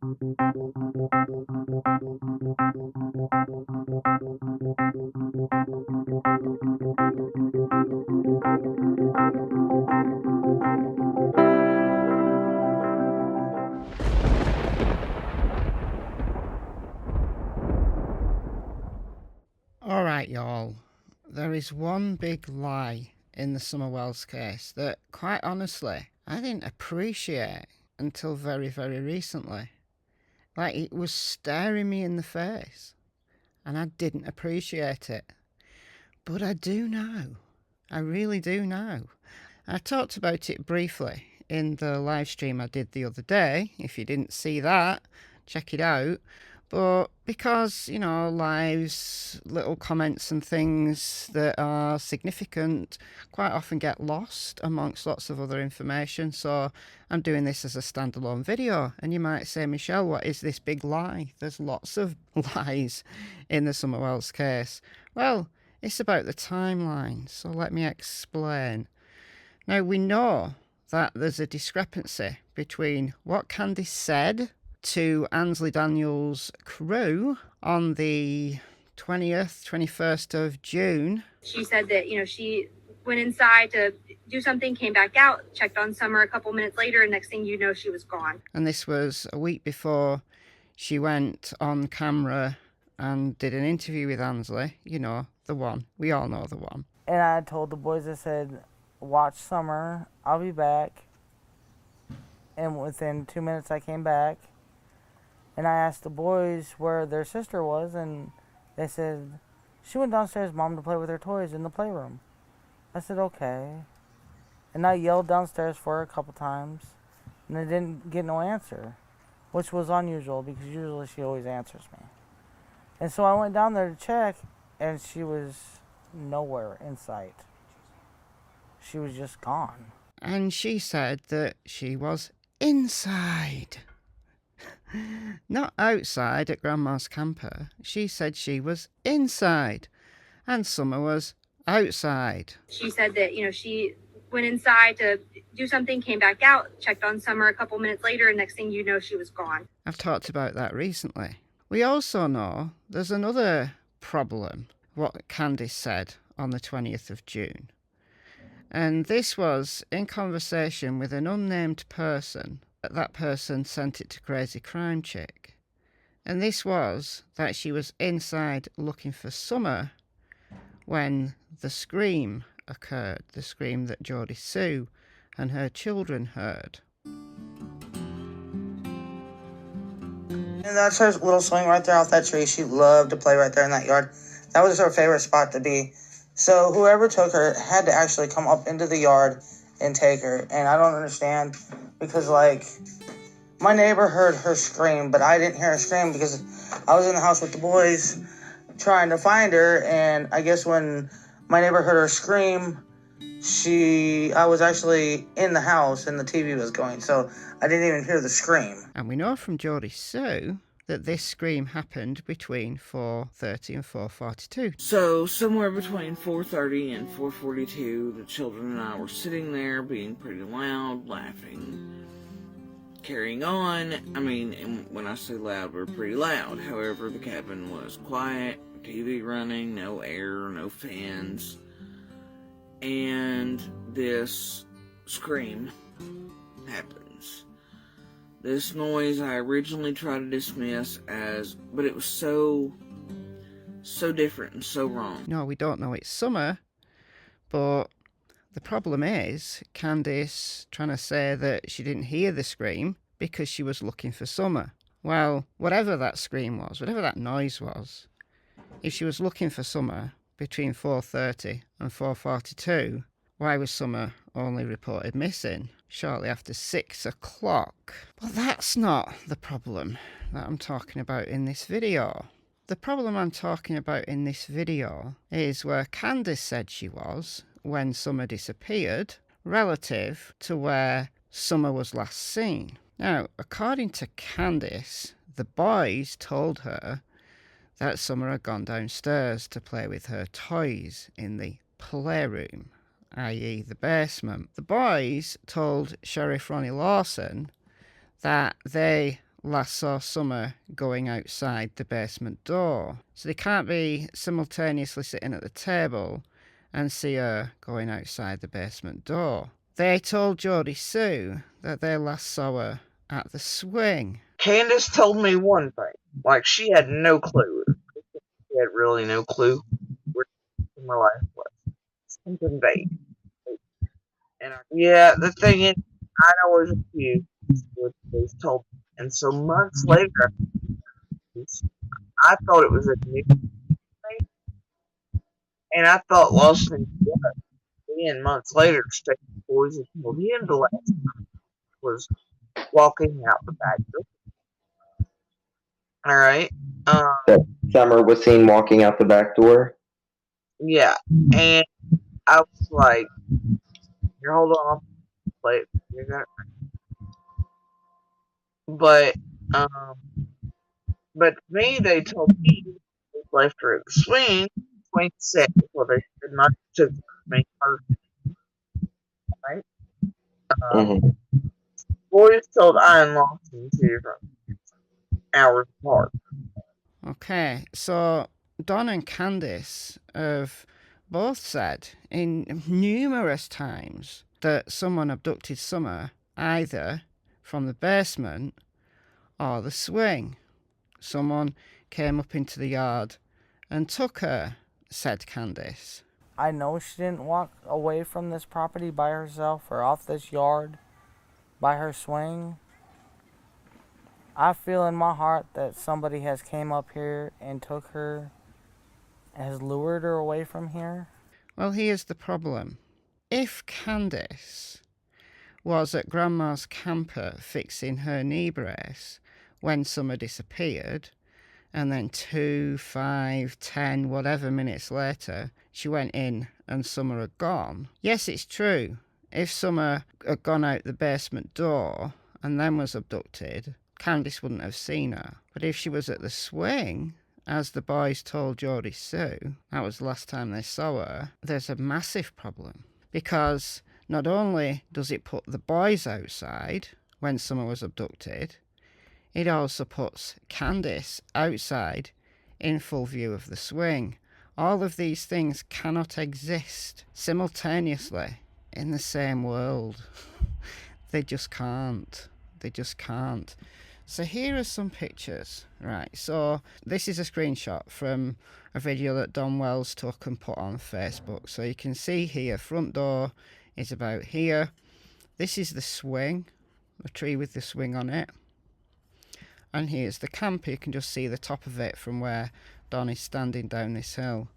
Alright, y'all. There is one big lie in the Summer Wells case that, quite honestly, I didn't appreciate until very, very recently. Like, it was staring me in the face, and I didn't appreciate it. But I do now. I really do now. I talked about it briefly in the live stream I did the other day. If you didn't see that, check it out. But because, lives, little comments and things that are significant quite often get lost amongst lots of other information. So I'm doing this as a standalone video. And you might say, Michelle, what is this big lie? There's lots of lies in the Summer Wells case. Well, it's about the timeline. So let me explain. Now, we know that there's a discrepancy between what Candace said to Ansley Daniels' crew on the 20th, 21st of June. She said that, she went inside to do something, came back out, checked on Summer a couple minutes later, and next thing you know, she was gone. And this was a week before she went on camera and did an interview with Ansley, the one. We all know the one. And I told the boys, I said, watch Summer, I'll be back. And within 2 minutes I came back. And I asked the boys where their sister was, and they said, she went downstairs, Mom, to play with her toys in the playroom. I said, okay. And I yelled downstairs for her a couple times, and I didn't get no answer, which was unusual because usually she always answers me. And so I went down there to check, and she was nowhere in sight. She was just gone. And she said that she was inside. Not outside at Grandma's camper. She said she was inside. And Summer was outside. She said that, she went inside to do something, came back out, checked on Summer a couple minutes later, and next thing you know, she was gone. I've talked about that recently. We also know there's another problem, what Candace said on the 20th of June. And this was in conversation with an unnamed person. That person sent it to Crazy Crime Chick. And this was that she was inside looking for Summer when the scream occurred, the scream that Jodisue and her children heard. And that's her little swing right there off that tree. She loved to play right there in that yard. That was her favorite spot to be. So whoever took her had to actually come up into the yard and take her. And I don't understand because, my neighbor heard her scream, but I didn't hear her scream because I was in the house with the boys trying to find her. And I guess when my neighbor heard her scream, I was actually in the house and the TV was going. So I didn't even hear the scream. And we know from Jodisue that this scream happened between 4:30 and 4:42. So somewhere between 4:30 and 4:42, the children and I were sitting there being pretty loud, laughing, carrying on. And when I say loud, we're pretty loud. However, the cabin was quiet, TV running, no air, no fans. And this scream happens. This noise I originally tried to dismiss but it was so different and so wrong. No, we don't know it's Summer, but the problem is Candace trying to say that she didn't hear the scream because she was looking for Summer. Well, whatever that scream was, whatever that noise was, if she was looking for Summer between 4:30 and 4:42, why was Summer only reported missing shortly after 6 o'clock? Well, that's not the problem that I'm talking about in this video. The problem I'm talking about in this video is where Candace said she was when Summer disappeared, relative to where Summer was last seen. Now, according to Candace, the boys told her that Summer had gone downstairs to play with her toys in the playroom, i.e. the basement. The boys told Sheriff Ronnie Lawson that they last saw Summer going outside the basement door. So they can't be simultaneously sitting at the table and see her going outside the basement door. They told Jodisue that they last saw her at the swing. Candace told me one thing. Like, she had no clue. She had really no clue where Summer life was. Something vague. And yeah, the thing is, I'd always refused what they told me. And so months later, I thought it was a new thing. And I thought Lawson and months later, State boys had told him the last time was walking out the back door. Alright. That Summer was seen walking out the back door. Yeah. And I was like, here, hold on, I'll play it. You're gonna... But to me, they told me they left her at the swing, swing set, well, they said not to the main person, right? Boys told I and Lawson 2 different hours apart. Okay, so Don and Candice have both said in numerous times that someone abducted Summer either from the basement or the swing. Someone came up into the yard and took her, said Candice. I know she didn't walk away from this property by herself or off this yard by her swing. I feel in my heart that somebody has came up here and took her, has lured her away from here. Well, here's the problem. If Candice was at Grandma's camper fixing her knee brace when Summer disappeared, and then 2, 5, 10, whatever minutes later, she went in and Summer had gone. Yes, it's true. If Summer had gone out the basement door and then was abducted, Candice wouldn't have seen her. But if she was at the swing, as the boys told Jodisue, that was the last time they saw her, there's a massive problem. Because not only does it put the boys outside when Summer was abducted, it also puts Candice outside in full view of the swing. All of these things cannot exist simultaneously in the same world. They just can't. They just can't. So here are some pictures. Right, so this is a screenshot from a video that Don Wells took and put on Facebook. So you can see here, front door is about here. This is the swing, the tree with the swing on it. And here's the camper. You can just see the top of it from where Don is standing down this hill.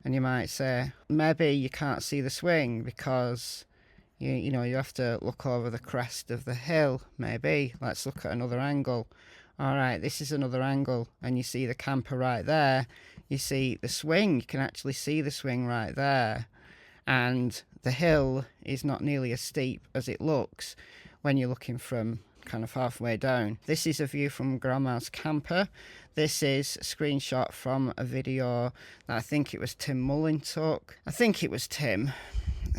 And you might say, maybe you can't see the swing because you know you have to look over the crest of the hill. Maybe. Let's look at another angle. Alright, this is another angle. And you see the camper right there. You see the swing. You can actually see the swing right there. And the hill is not nearly as steep as it looks when you're looking from kind of halfway down. This is a view from Grandma's camper. This is a screenshot from a video that I think it was Tim Mullin took. I think it was Tim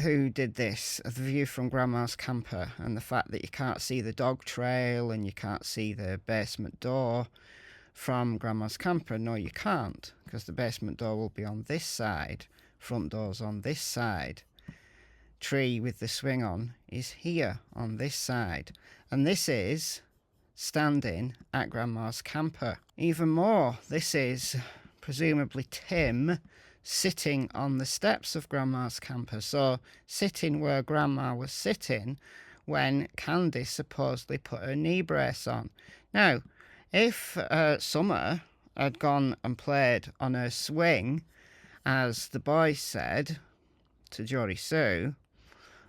who did this, a view from Grandma's camper, and the fact that you can't see the dog trail and you can't see the basement door from Grandma's camper. No, you can't, because the basement door will be on this side, front door's on this side. Tree with the swing on is here on this side, and this is standing at Grandma's camper. Even more, this is presumably Tim sitting on the steps of Grandma's camper, so sitting where Grandma was sitting when Candice supposedly put her knee brace on. Now, if Summer had gone and played on her swing, as the boys said to Jodisue,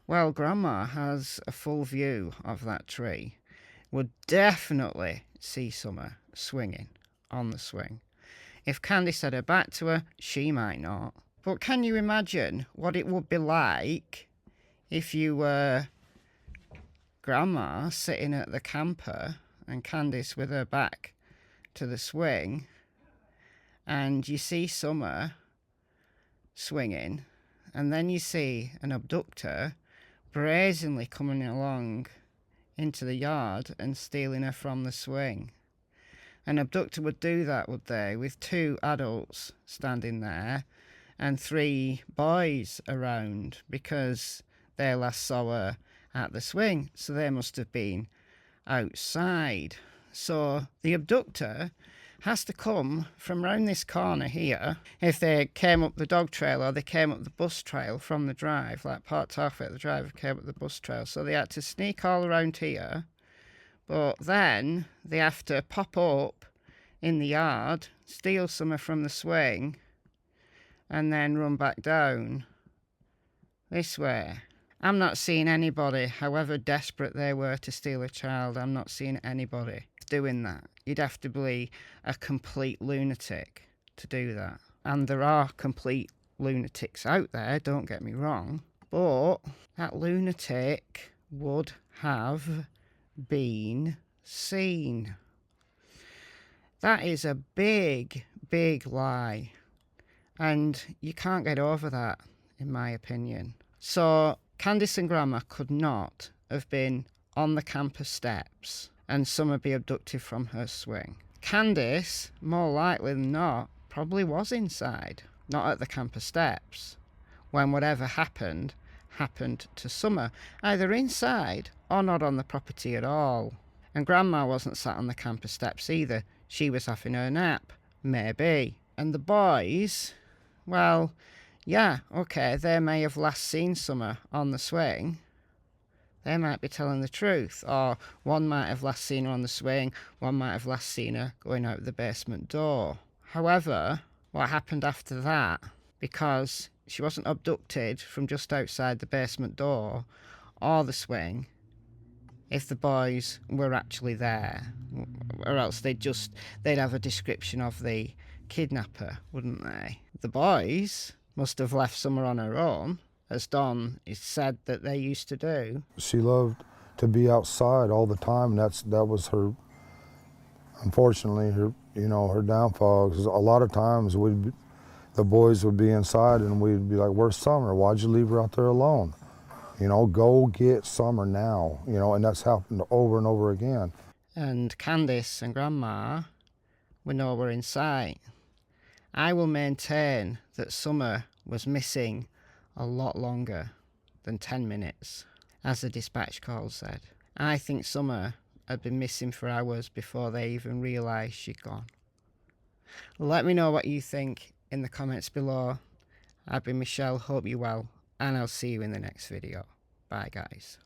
well, Grandma has a full view of that tree. Would definitely see Summer swinging on the swing. If Candice had her back to her, she might not. But can you imagine what it would be like if you were Grandma sitting at the camper and Candice with her back to the swing, and you see Summer swinging, and then you see an abductor brazenly coming along into the yard and stealing her from the swing? An abductor would do that, would they? With 2 adults standing there and 3 boys around, because they last saw her at the swing. So they must have been outside. So the abductor has to come from round this corner here. If they came up the dog trail or they came up the bus trail from the drive, like parked off at the drive, came up the bus trail. So they had to sneak all around here. But then they have to pop up in the yard, steal something from the swing, and then run back down this way. I'm not seeing anybody, however desperate they were to steal a child, I'm not seeing anybody doing that. You'd have to be a complete lunatic to do that. And there are complete lunatics out there, don't get me wrong, but that lunatic would have been seen. That is a big, big lie. And you can't get over that, in my opinion. So Candice and Grandma could not have been on the campus steps and Summer be abducted from her swing. Candice, more likely than not, probably was inside, not at the campus steps, when whatever happened to Summer, either inside or not on the property at all. And Grandma wasn't sat on the campus steps either. She was having her nap, maybe. And the boys, well, yeah, okay, they may have last seen Summer on the swing. They might be telling the truth. Or one might have last seen her on the swing, one might have last seen her going out the basement door. However, what happened after that, because she wasn't abducted from just outside the basement door or the swing, if the boys were actually there, or else they'd have a description of the kidnapper, wouldn't they? The boys must have left Summer on her own, as Dawn said that they used to do. She loved to be outside all the time. That was her, unfortunately, her downfall. 'Cause a lot of times the boys would be inside and we'd be like, "Where's Summer? Why'd you leave her out there alone? Go get Summer now." And that's happened over and over again. And Candice and Grandma were nowhere in sight. I will maintain that Summer was missing a lot longer than 10 minutes, as the dispatch call said. I think Summer had been missing for hours before they even realised she'd gone. Let me know what you think in the comments below. I've been Michelle, hope you're well, and I'll see you in the next video. Bye guys.